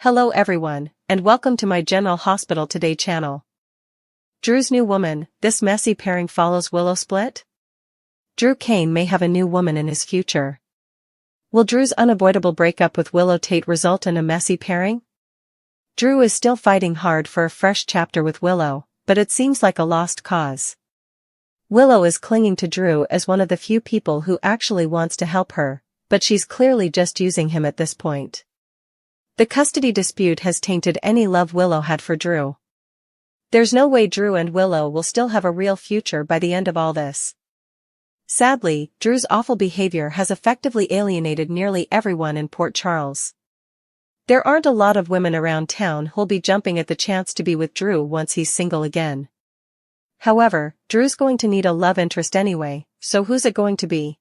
Hello everyone, and welcome to my General Hospital Today channel. Drew's new woman, this messy pairing follows Willow split? Drew Cain may have a new woman in his future. Will Drew's unavoidable breakup with Willow Tate result in a messy pairing? Drew is still fighting hard for a fresh chapter with Willow, but it seems like a lost cause. Willow is clinging to Drew as one of the few people who actually wants to help her, but she's clearly just using him at this point. The custody dispute has tainted any love Willow had for Drew. There's no way Drew and Willow will still have a real future by the end of all this. Sadly, Drew's awful behavior has effectively alienated nearly everyone in Port Charles. There aren't a lot of women around town who'll be jumping at the chance to be with Drew once he's single again. However, Drew's going to need a love interest anyway, so who's it going to be?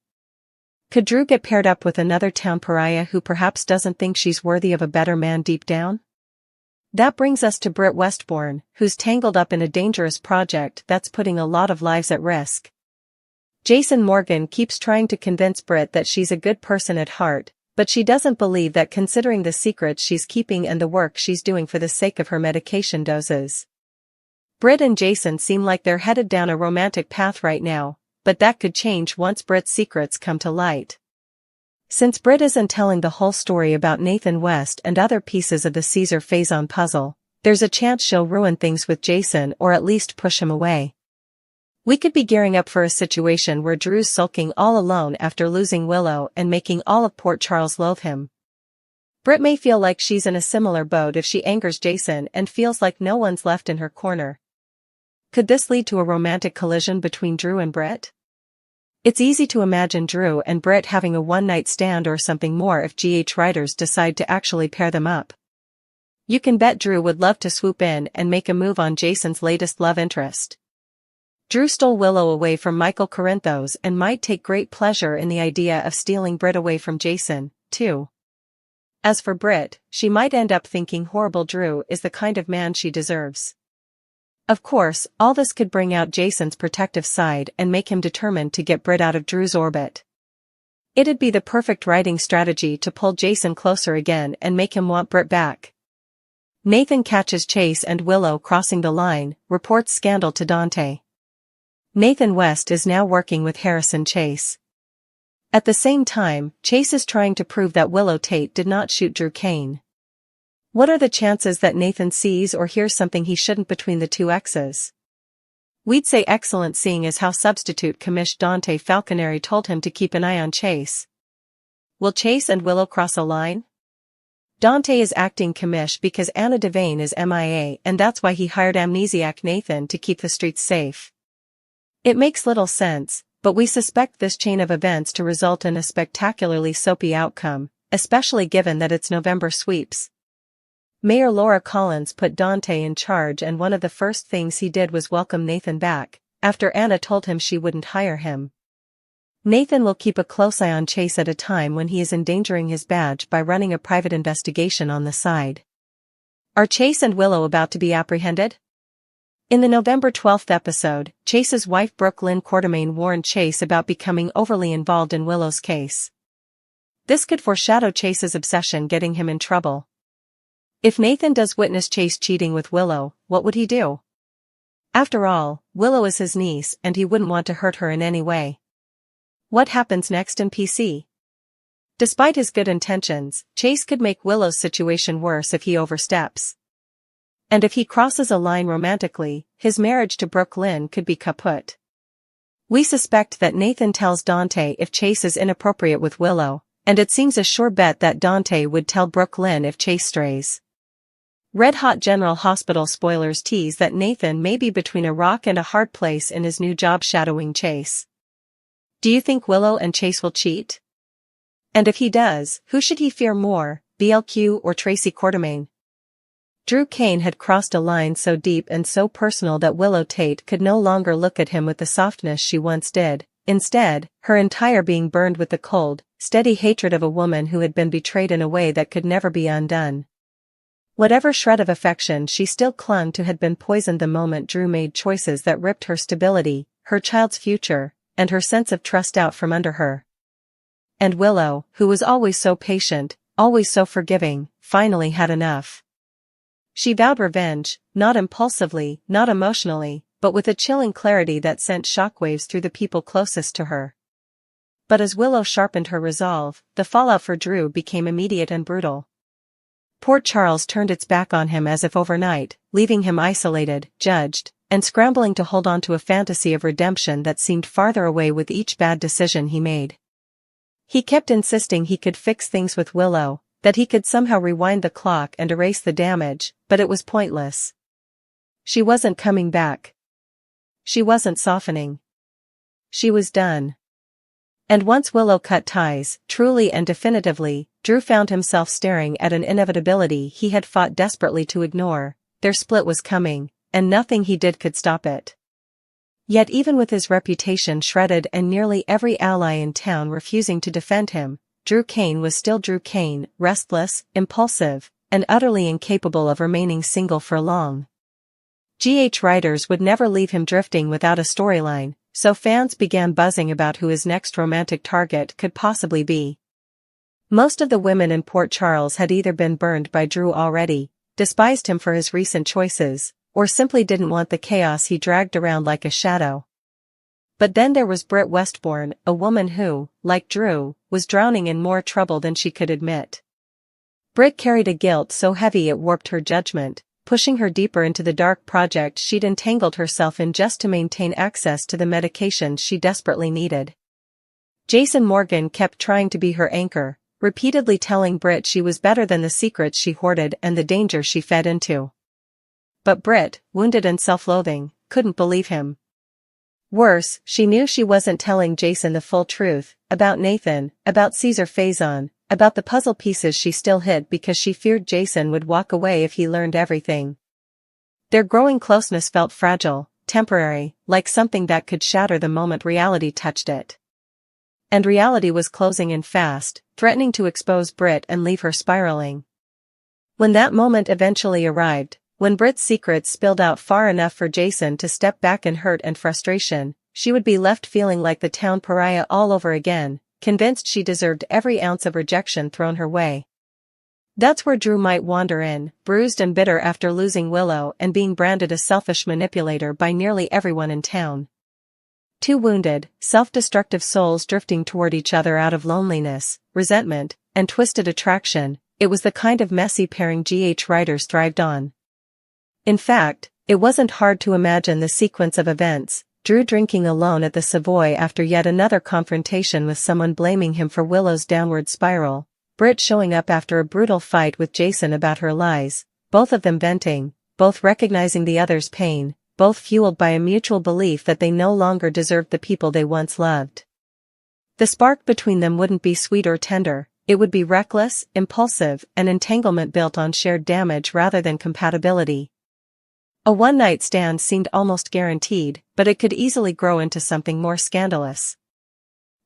Could Drew get paired up with another town pariah who perhaps doesn't think she's worthy of a better man deep down? That brings us to Britt Westbourne, who's tangled up in a dangerous project that's putting a lot of lives at risk. Jason Morgan keeps trying to convince Britt that she's a good person at heart, but she doesn't believe that considering the secrets she's keeping and the work she's doing for the sake of her medication doses. Britt and Jason seem like they're headed down a romantic path right now, but that could change once Britt's secrets come to light. Since Britt isn't telling the whole story about Nathan West and other pieces of the Caesar Faison puzzle, there's a chance she'll ruin things with Jason or at least push him away. We could be gearing up for a situation where Drew's sulking all alone after losing Willow and making all of Port Charles loathe him. Britt may feel like she's in a similar boat if she angers Jason and feels like no one's left in her corner. Could this lead to a romantic collision between Drew and Britt? It's easy to imagine Drew and Britt having a one-night stand or something more if GH writers decide to actually pair them up. You can bet Drew would love to swoop in and make a move on Jason's latest love interest. Drew stole Willow away from Michael Corinthos and might take great pleasure in the idea of stealing Britt away from Jason, too. As for Britt, she might end up thinking horrible Drew is the kind of man she deserves. Of course, all this could bring out Jason's protective side and make him determined to get Britt out of Drew's orbit. It'd be the perfect writing strategy to pull Jason closer again and make him want Britt back. Nathan catches Chase and Willow crossing the line, reports scandal to Dante. Nathan West is now working with Harrison Chase. At the same time, Chase is trying to prove that Willow Tate did not shoot Drew Cain. What are the chances that Nathan sees or hears something he shouldn't between the two exes? We'd say excellent, seeing as how substitute commish Dante Falconeri told him to keep an eye on Chase. Will Chase and Willow cross a line? Dante is acting commish because Anna Devane is MIA, and that's why he hired amnesiac Nathan to keep the streets safe. It makes little sense, but we suspect this chain of events to result in a spectacularly soapy outcome, especially given that it's November sweeps. Mayor Laura Collins put Dante in charge, and one of the first things he did was welcome Nathan back, after Anna told him she wouldn't hire him. Nathan will keep a close eye on Chase at a time when he is endangering his badge by running a private investigation on the side. Are Chase and Willow about to be apprehended? In the November 12th episode, Chase's wife Brooke Lynn Quartermain warned Chase about becoming overly involved in Willow's case. This could foreshadow Chase's obsession getting him in trouble. If Nathan does witness Chase cheating with Willow, what would he do? After all, Willow is his niece and he wouldn't want to hurt her in any way. What happens next in PC? Despite his good intentions, Chase could make Willow's situation worse if he oversteps. And if he crosses a line romantically, his marriage to Brooke Lynn could be kaput. We suspect that Nathan tells Dante if Chase is inappropriate with Willow, and it seems a sure bet that Dante would tell Brooke Lynn if Chase strays. Red Hot General Hospital spoilers tease that Nathan may be between a rock and a hard place in his new job shadowing Chase. Do you think Willow and Chase will cheat? And if he does, who should he fear more, BLQ or Tracy Quartermain? Drew Cain had crossed a line so deep and so personal that Willow Tate could no longer look at him with the softness she once did. Instead, her entire being burned with the cold, steady hatred of a woman who had been betrayed in a way that could never be undone. Whatever shred of affection she still clung to had been poisoned the moment Drew made choices that ripped her stability, her child's future, and her sense of trust out from under her. And Willow, who was always so patient, always so forgiving, finally had enough. She vowed revenge, not impulsively, not emotionally, but with a chilling clarity that sent shockwaves through the people closest to her. But as Willow sharpened her resolve, the fallout for Drew became immediate and brutal. Port Charles turned its back on him as if overnight, leaving him isolated, judged, and scrambling to hold on to a fantasy of redemption that seemed farther away with each bad decision he made. He kept insisting he could fix things with Willow, that he could somehow rewind the clock and erase the damage, but it was pointless. She wasn't coming back. She wasn't softening. She was done. And once Willow cut ties, truly and definitively, Drew found himself staring at an inevitability he had fought desperately to ignore. Their split was coming, and nothing he did could stop it. Yet even with his reputation shredded and nearly every ally in town refusing to defend him, Drew Kane was still Drew Kane, restless, impulsive, and utterly incapable of remaining single for long. Writers would never leave him drifting without a storyline, so fans began buzzing about who his next romantic target could possibly be. Most of the women in Port Charles had either been burned by Drew already, despised him for his recent choices, or simply didn't want the chaos he dragged around like a shadow. But then there was Britt Westbourne, a woman who, like Drew, was drowning in more trouble than she could admit. Britt carried a guilt so heavy it warped her judgment, pushing her deeper into the dark project she'd entangled herself in just to maintain access to the medications she desperately needed. Jason Morgan kept trying to be her anchor, repeatedly telling Britt she was better than the secrets she hoarded and the danger she fed into. But Britt, wounded and self-loathing, couldn't believe him. Worse, she knew she wasn't telling Jason the full truth, about Nathan, about Caesar Faison, about the puzzle pieces she still hid because she feared Jason would walk away if he learned everything. Their growing closeness felt fragile, temporary, like something that could shatter the moment reality touched it. And reality was closing in fast, threatening to expose Britt and leave her spiraling. When that moment eventually arrived, when Britt's secrets spilled out far enough for Jason to step back in hurt and frustration, she would be left feeling like the town pariah all over again, convinced she deserved every ounce of rejection thrown her way. That's where Drew might wander in, bruised and bitter after losing Willow and being branded a selfish manipulator by nearly everyone in town. Two wounded, self-destructive souls drifting toward each other out of loneliness, resentment, and twisted attraction, it was the kind of messy pairing writers thrived on. In fact, it wasn't hard to imagine the sequence of events: Drew drinking alone at the Savoy after yet another confrontation with someone blaming him for Willow's downward spiral, Britt showing up after a brutal fight with Jason about her lies, both of them venting, both recognizing the other's pain, both fueled by a mutual belief that they no longer deserved the people they once loved. The spark between them wouldn't be sweet or tender, it would be reckless, impulsive, an entanglement built on shared damage rather than compatibility. A one-night stand seemed almost guaranteed, but it could easily grow into something more scandalous.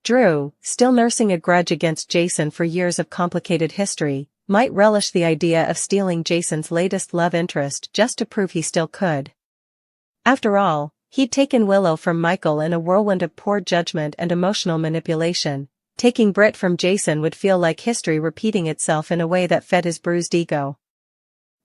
Drew, still nursing a grudge against Jason for years of complicated history, might relish the idea of stealing Jason's latest love interest just to prove he still could. After all, he'd taken Willow from Michael in a whirlwind of poor judgment and emotional manipulation. Taking Britt from Jason would feel like history repeating itself in a way that fed his bruised ego.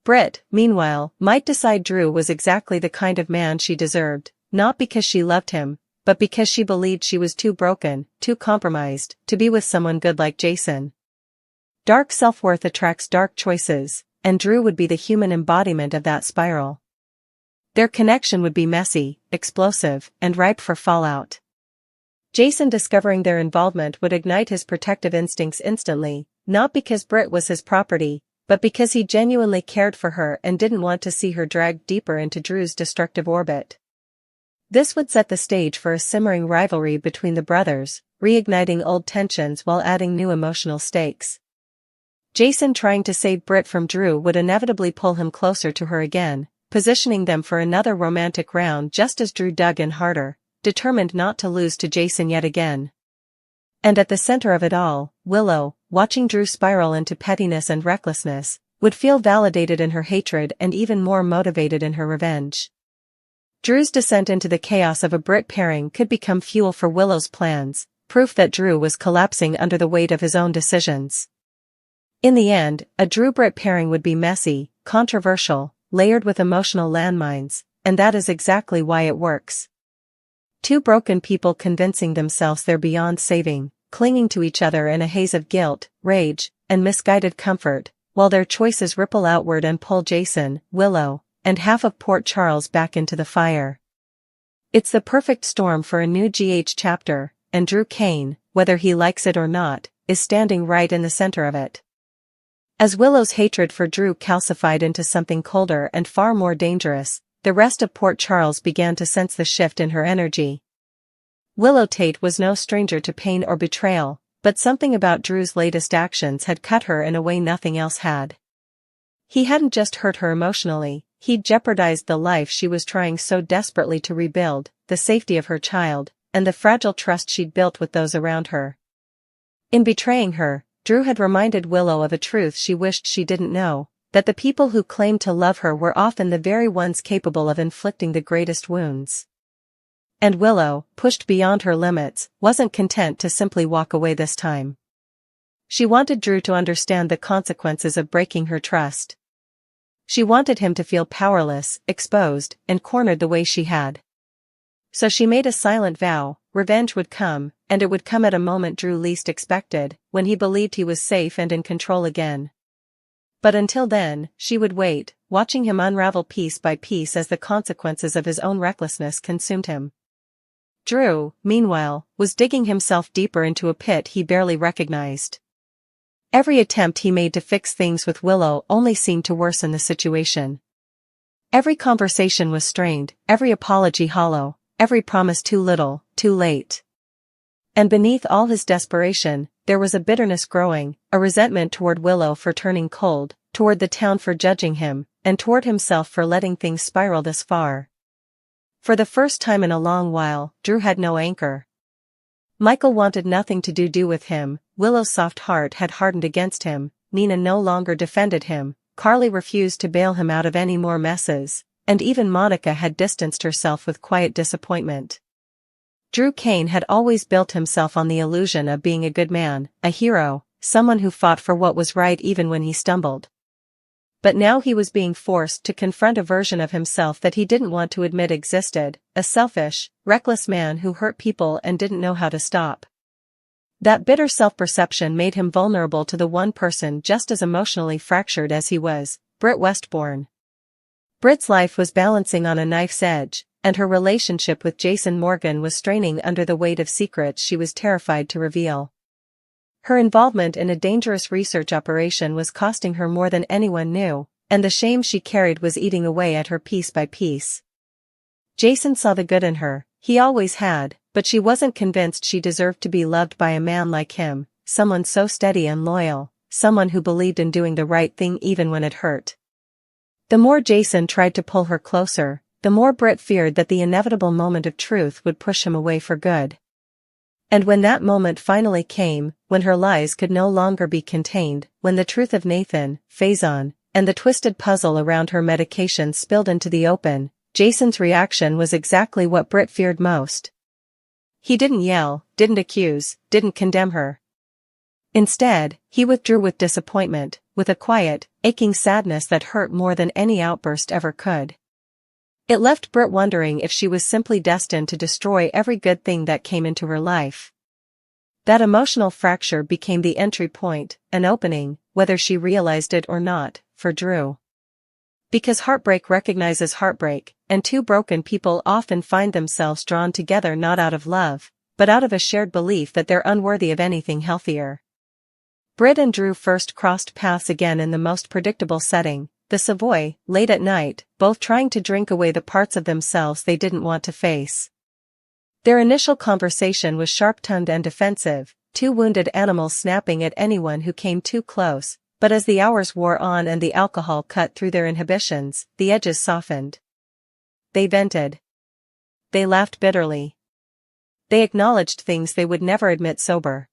Britt, meanwhile, might decide Drew was exactly the kind of man she deserved, not because she loved him, but because she believed she was too broken, too compromised, to be with someone good like Jason. Dark self-worth attracts dark choices, and Drew would be the human embodiment of that spiral. Their connection would be messy, explosive, and ripe for fallout. Jason discovering their involvement would ignite his protective instincts instantly, not because Britt was his property, but because he genuinely cared for her and didn't want to see her dragged deeper into Drew's destructive orbit. This would set the stage for a simmering rivalry between the brothers, reigniting old tensions while adding new emotional stakes. Jason trying to save Britt from Drew would inevitably pull him closer to her again, positioning them for another romantic round just as Drew dug in harder, determined not to lose to Jason yet again. And at the center of it all, Willow, watching Drew spiral into pettiness and recklessness, would feel validated in her hatred and even more motivated in her revenge. Drew's descent into the chaos of a Britt pairing could become fuel for Willow's plans, proof that Drew was collapsing under the weight of his own decisions. In the end, a Drew-Britt pairing would be messy, controversial, layered with emotional landmines, and that is exactly why it works. Two broken people convincing themselves they're beyond saving, clinging to each other in a haze of guilt, rage, and misguided comfort, while their choices ripple outward and pull Jason, Willow, and half of Port Charles back into the fire. It's the perfect storm for a new GH chapter, and Drew Kane, whether he likes it or not, is standing right in the center of it. As Willow's hatred for Drew calcified into something colder and far more dangerous, the rest of Port Charles began to sense the shift in her energy. Willow Tate was no stranger to pain or betrayal, but something about Drew's latest actions had cut her in a way nothing else had. He hadn't just hurt her emotionally, he'd jeopardized the life she was trying so desperately to rebuild, the safety of her child, and the fragile trust she'd built with those around her. In betraying her, Drew had reminded Willow of a truth she wished she didn't know, that the people who claimed to love her were often the very ones capable of inflicting the greatest wounds. And Willow, pushed beyond her limits, wasn't content to simply walk away this time. She wanted Drew to understand the consequences of breaking her trust. She wanted him to feel powerless, exposed, and cornered the way she had. So she made a silent vow: revenge would come, and it would come at a moment Drew least expected, when he believed he was safe and in control again. But until then, she would wait, watching him unravel piece by piece as the consequences of his own recklessness consumed him. Drew, meanwhile, was digging himself deeper into a pit he barely recognized. Every attempt he made to fix things with Willow only seemed to worsen the situation. Every conversation was strained, every apology hollow, every promise too little, too late. And beneath all his desperation, there was a bitterness growing, a resentment toward Willow for turning cold, toward the town for judging him, and toward himself for letting things spiral this far. For the first time in a long while, Drew had no anchor. Michael wanted nothing to do with him, Willow's soft heart had hardened against him, Nina no longer defended him, Carly refused to bail him out of any more messes, and even Monica had distanced herself with quiet disappointment. Drew Kane had always built himself on the illusion of being a good man, a hero, someone who fought for what was right even when he stumbled. But now he was being forced to confront a version of himself that he didn't want to admit existed, a selfish, reckless man who hurt people and didn't know how to stop. That bitter self-perception made him vulnerable to the one person just as emotionally fractured as he was, Britt Westbourne. Britt's life was balancing on a knife's edge, and her relationship with Jason Morgan was straining under the weight of secrets she was terrified to reveal. Her involvement in a dangerous research operation was costing her more than anyone knew, and the shame she carried was eating away at her piece by piece. Jason saw the good in her, he always had, but she wasn't convinced she deserved to be loved by a man like him, someone so steady and loyal, someone who believed in doing the right thing even when it hurt. The more Jason tried to pull her closer, the more Britt feared that the inevitable moment of truth would push him away for good. And when that moment finally came, when her lies could no longer be contained, when the truth of Nathan, Faison, and the twisted puzzle around her medication spilled into the open, Jason's reaction was exactly what Britt feared most. He didn't yell, didn't accuse, didn't condemn her. Instead, he withdrew with disappointment, with a quiet, aching sadness that hurt more than any outburst ever could. It left Britt wondering if she was simply destined to destroy every good thing that came into her life. That emotional fracture became the entry point, an opening, whether she realized it or not, for Drew. Because heartbreak recognizes heartbreak, and two broken people often find themselves drawn together not out of love, but out of a shared belief that they're unworthy of anything healthier. Britt and Drew first crossed paths again in the most predictable setting, the Savoy, late at night, both trying to drink away the parts of themselves they didn't want to face. Their initial conversation was sharp-tongued and defensive, two wounded animals snapping at anyone who came too close, but as the hours wore on and the alcohol cut through their inhibitions, the edges softened. They vented. They laughed bitterly. They acknowledged things they would never admit sober.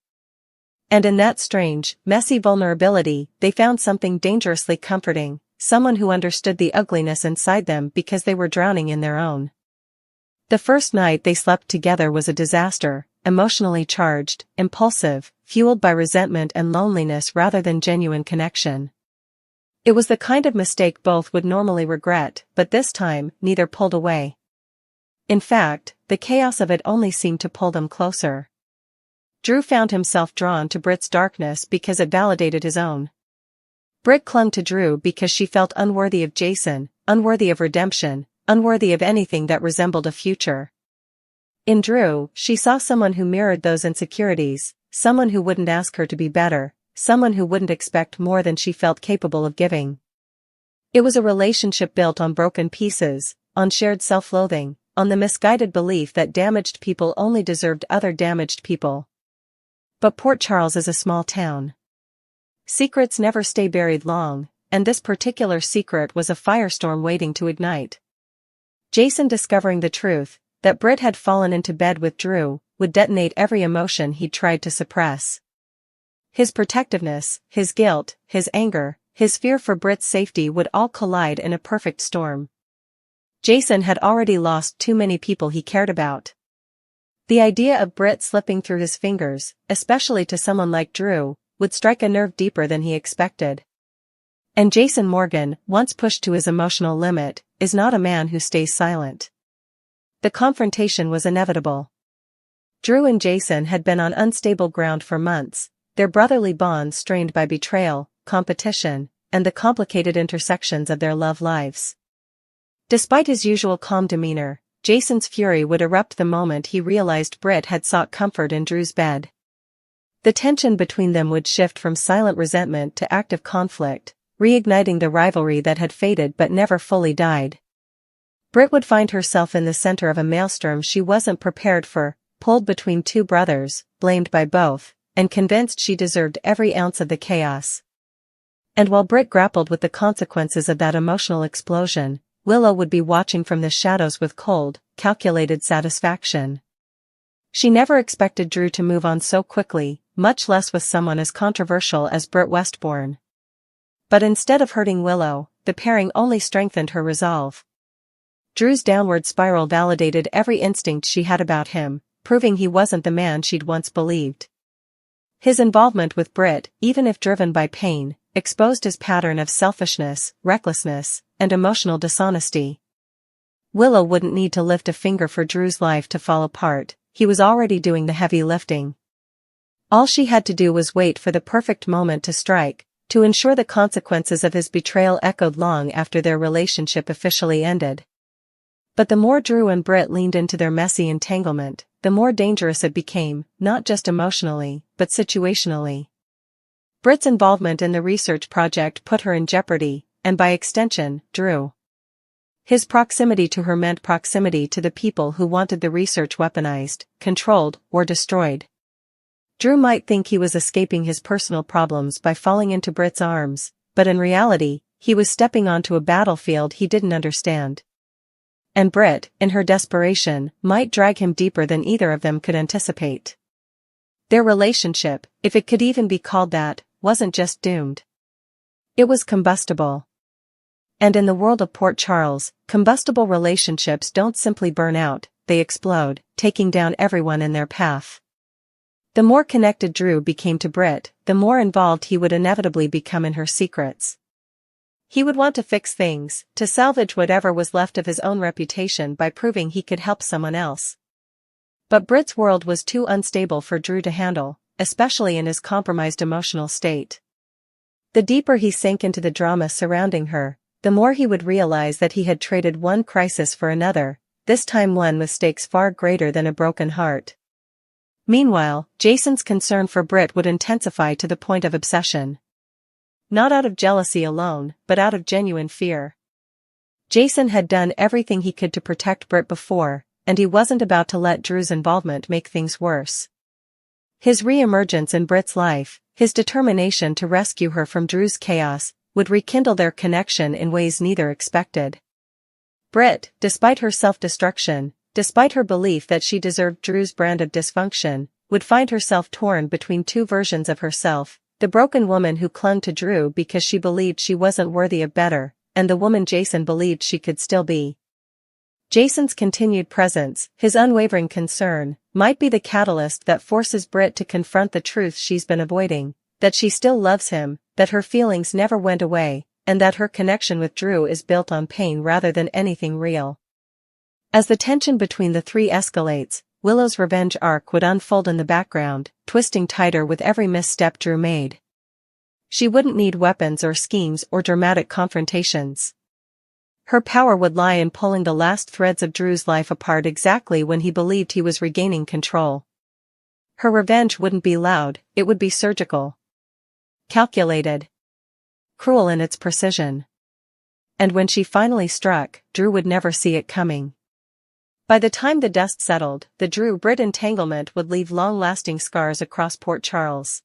And in that strange, messy vulnerability, they found something dangerously comforting, someone who understood the ugliness inside them because they were drowning in their own. The first night they slept together was a disaster, emotionally charged, impulsive, fueled by resentment and loneliness rather than genuine connection. It was the kind of mistake both would normally regret, but this time, neither pulled away. In fact, the chaos of it only seemed to pull them closer. Drew found himself drawn to Britt's darkness because it validated his own. Britt clung to Drew because she felt unworthy of Jason, unworthy of redemption, unworthy of anything that resembled a future. In Drew, she saw someone who mirrored those insecurities, someone who wouldn't ask her to be better, someone who wouldn't expect more than she felt capable of giving. It was a relationship built on broken pieces, on shared self-loathing, on the misguided belief that damaged people only deserved other damaged people. But Port Charles is a small town. Secrets never stay buried long, and this particular secret was a firestorm waiting to ignite. Jason discovering the truth, that Britt had fallen into bed with Drew, would detonate every emotion he'd tried to suppress. His protectiveness, his guilt, his anger, his fear for Britt's safety would all collide in a perfect storm. Jason had already lost too many people he cared about. The idea of Britt slipping through his fingers, especially to someone like Drew, would strike a nerve deeper than he expected. And Jason Morgan, once pushed to his emotional limit, is not a man who stays silent. The confrontation was inevitable. Drew and Jason had been on unstable ground for months, their brotherly bond strained by betrayal, competition, and the complicated intersections of their love lives. Despite his usual calm demeanor, Jason's fury would erupt the moment he realized Britt had sought comfort in Drew's bed. The tension between them would shift from silent resentment to active conflict, reigniting the rivalry that had faded but never fully died. Britt would find herself in the center of a maelstrom she wasn't prepared for, pulled between two brothers, blamed by both, and convinced she deserved every ounce of the chaos. And while Britt grappled with the consequences of that emotional explosion, Willow would be watching from the shadows with cold, calculated satisfaction. She never expected Drew to move on so quickly, much less with someone as controversial as Britt Westbourne. But instead of hurting Willow, the pairing only strengthened her resolve. Drew's downward spiral validated every instinct she had about him, proving he wasn't the man she'd once believed. His involvement with Britt, even if driven by pain, exposed his pattern of selfishness, recklessness, and emotional dishonesty. Willow wouldn't need to lift a finger for Drew's life to fall apart, he was already doing the heavy lifting. All she had to do was wait for the perfect moment to strike, to ensure the consequences of his betrayal echoed long after their relationship officially ended. But the more Drew and Britt leaned into their messy entanglement, the more dangerous it became, not just emotionally, but situationally. Britt's involvement in the research project put her in jeopardy, and by extension, Drew. His proximity to her meant proximity to the people who wanted the research weaponized, controlled, or destroyed. Drew might think he was escaping his personal problems by falling into Britt's arms, but in reality, he was stepping onto a battlefield he didn't understand. And Britt, in her desperation, might drag him deeper than either of them could anticipate. Their relationship, if it could even be called that, wasn't just doomed. It was combustible. And in the world of Port Charles, combustible relationships don't simply burn out, they explode, taking down everyone in their path. The more connected Drew became to Britt, the more involved he would inevitably become in her secrets. He would want to fix things, to salvage whatever was left of his own reputation by proving he could help someone else. But Britt's world was too unstable for Drew to handle, especially in his compromised emotional state. The deeper he sank into the drama surrounding her, the more he would realize that he had traded one crisis for another, this time one with stakes far greater than a broken heart. Meanwhile, Jason's concern for Britt would intensify to the point of obsession. Not out of jealousy alone, but out of genuine fear. Jason had done everything he could to protect Britt before, and he wasn't about to let Drew's involvement make things worse. His re-emergence in Britt's life, his determination to rescue her from Drew's chaos, would rekindle their connection in ways neither expected. Britt, despite her self-destruction, despite her belief that she deserved Drew's brand of dysfunction, would find herself torn between two versions of herself, the broken woman who clung to Drew because she believed she wasn't worthy of better, and the woman Jason believed she could still be. Jason's continued presence, his unwavering concern, might be the catalyst that forces Britt to confront the truth she's been avoiding, that she still loves him, that her feelings never went away, and that her connection with Drew is built on pain rather than anything real. As the tension between the three escalates, Willow's revenge arc would unfold in the background, twisting tighter with every misstep Drew made. She wouldn't need weapons or schemes or dramatic confrontations. Her power would lie in pulling the last threads of Drew's life apart exactly when he believed he was regaining control. Her revenge wouldn't be loud, it would be surgical. Calculated. Cruel in its precision. And when she finally struck, Drew would never see it coming. By the time the dust settled, the Drew-Britt entanglement would leave long-lasting scars across Port Charles.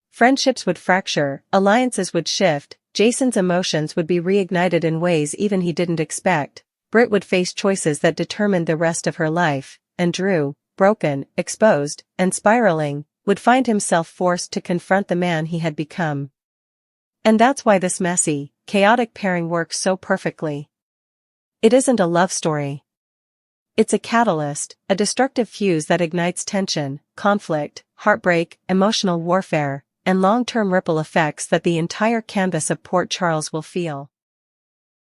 Friendships would fracture, alliances would shift, Jason's emotions would be reignited in ways even he didn't expect, Britt would face choices that determined the rest of her life, and Drew, broken, exposed, and spiraling, would find himself forced to confront the man he had become. And that's why this messy, chaotic pairing works so perfectly. It isn't a love story. It's a catalyst, a destructive fuse that ignites tension, conflict, heartbreak, emotional warfare, and long-term ripple effects that the entire canvas of Port Charles will feel.